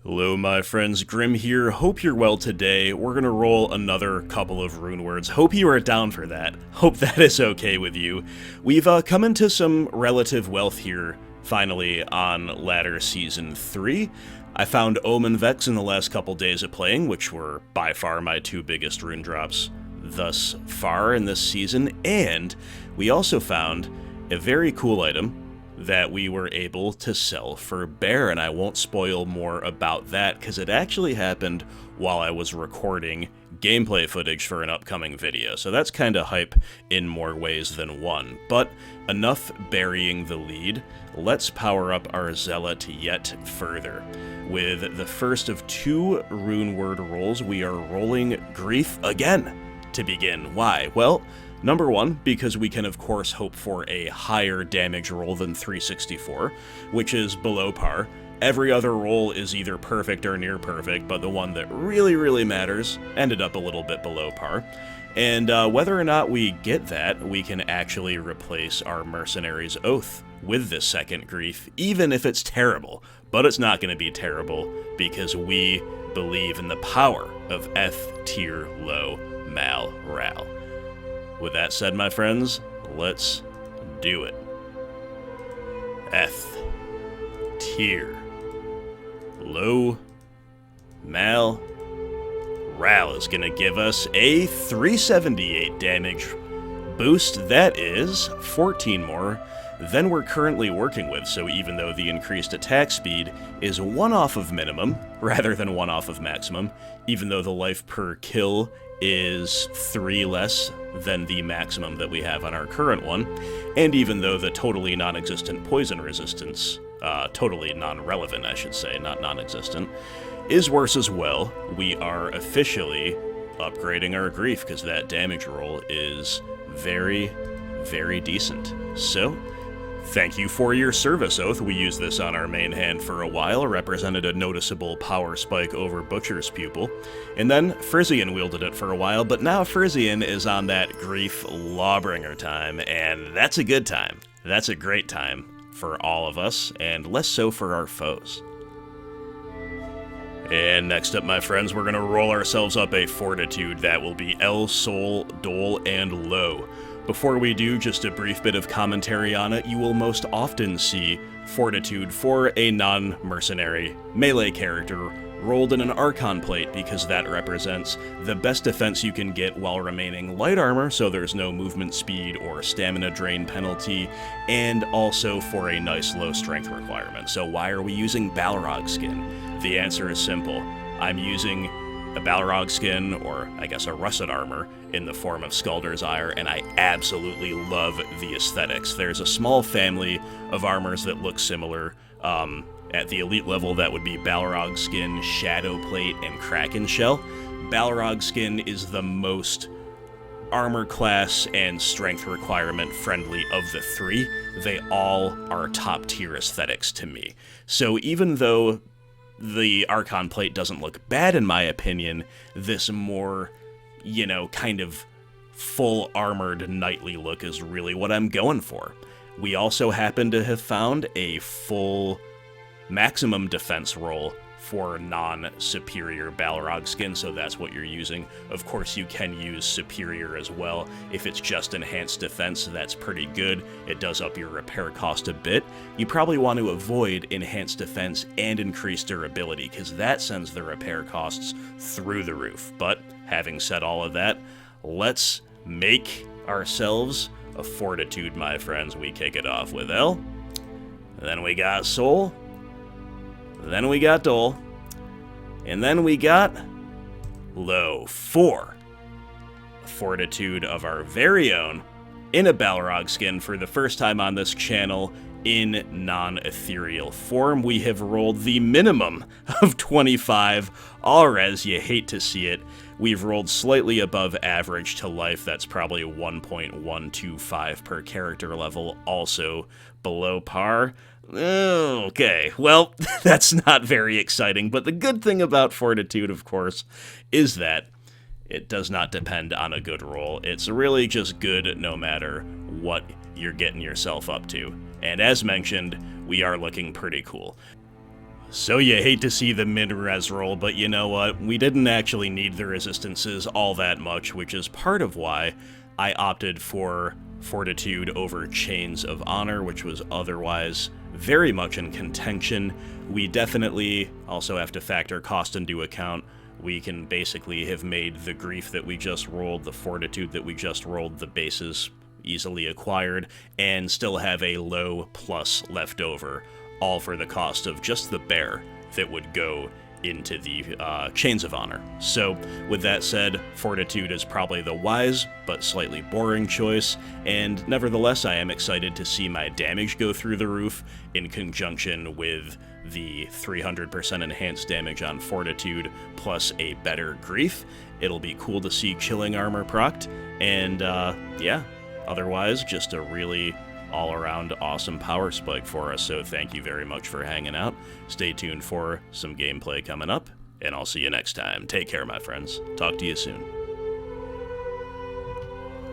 Hello my friends, Grim here. Hope you're well today. We're gonna roll another couple of rune words. Hope you are down for that. Hope that is okay with you. We've come into some relative wealth here, finally, on Ladder Season 3. I found Omen Vex in the last couple days of playing, which were by far my two biggest rune drops thus far in this season, and we also found a very cool item that we were able to sell for bear, and I won't spoil more about that because it actually happened while I was recording gameplay footage for an upcoming video, so that's kind of hype in more ways than one. But enough burying the lead, let's power up our zealot yet further. With the first of two rune word rolls, we are rolling grief again to begin. Why? Well, number one, because we can of course hope for a higher damage roll than 364, which is below par. Every other roll is either perfect or near perfect, but the one that really matters ended up a little bit below par. And whether or not we get that, we can actually replace our Mercenary's Oath with this second grief, even if it's terrible. But it's not going to be terrible because we believe in the power of F tier low Mal Ral. With that said, my friends, let's do it. F tier low Mal Ral is gonna give us a 378 damage boost. That is 14 more than we're currently working with, so even though the increased attack speed is 1 off of minimum rather than 1 off of maximum, even though the life per kill is 3 less than the maximum that we have on our current one, and even though the totally non-existent poison resistance, totally non-relevant I should say, not non-existent, is worse as well, we are officially upgrading our grief because that damage roll is very decent. So, thank you for your service, Oath. We used this on our main hand for a while, represented a noticeable power spike over Butcher's Pupil, and then Frisian wielded it for a while, but now Frisian is on that grief Lawbringer time, and that's a good time. That's a great time for all of us, and less so for our foes. And next up, my friends, we're going to roll ourselves up a Fortitude. That will be Sol Dol Lo. Before we do, just a brief bit of commentary on it. You will most often see Fortitude for a non-mercenary melee character rolled in an Archon Plate because that represents the best defense you can get while remaining light armor, so there's no movement speed or stamina drain penalty, and also for a nice low strength requirement. So why are we using Balrog Skin? The answer is simple. I'm using a Balrog Skin, or I guess a russet armor, in the form of Scalder's Ire, and I absolutely love the aesthetics. There's a small family of armors that look similar. At the elite level, that would be Balrog Skin, Shadow Plate, and Kraken Shell. Balrog Skin is the most armor class and strength requirement friendly of the three. They all are top tier aesthetics to me. So even though the Archon Plate doesn't look bad in my opinion, this more, kind of full armored knightly look is really what I'm going for. We also happen to have found a full maximum defense roll for non-superior Balrog Skin, so that's what you're using. Of course, you can use superior as well. If it's just enhanced defense, that's pretty good. It does up your repair cost a bit. You probably want to avoid enhanced defense and increased durability, because that sends the repair costs through the roof. But having said all of that, let's make ourselves a Fortitude, my friends. We kick it off with L, then we got Sol, then we got Dol, and then we got Lo. 4. Fortitude of our very own in a Balrog Skin for the first time on this channel in non-ethereal form. We have rolled the minimum of 25. Alres, you hate to see it. We've rolled slightly above average to life. That's probably 1.125 per character level, also below par. Okay, well, that's not very exciting, but the good thing about Fortitude, of course, is that it does not depend on a good roll. It's really just good no matter what you're getting yourself up to. And as mentioned, we are looking pretty cool. So you hate to see the mid-res roll, but you know what? We didn't actually need the resistances all that much, which is part of why I opted for Fortitude over Chains of Honor, which was otherwise very much in contention. We definitely also have to factor cost into account. We can basically have made the Grief that we just rolled, the Fortitude that we just rolled, the bases easily acquired, and still have a low plus left over, all for the cost of just the bear that would go into the Chains of Honor. So, with that said, Fortitude is probably the wise but slightly boring choice, and nevertheless I am excited to see my damage go through the roof in conjunction with the 300% enhanced damage on Fortitude plus a better Grief. It'll be cool to see Chilling Armor procced, and yeah, otherwise just a really all-around awesome power spike for us, so thank you very much for hanging out. Stay tuned for some gameplay coming up, and I'll see you next time. Take care, my friends. Talk to you soon.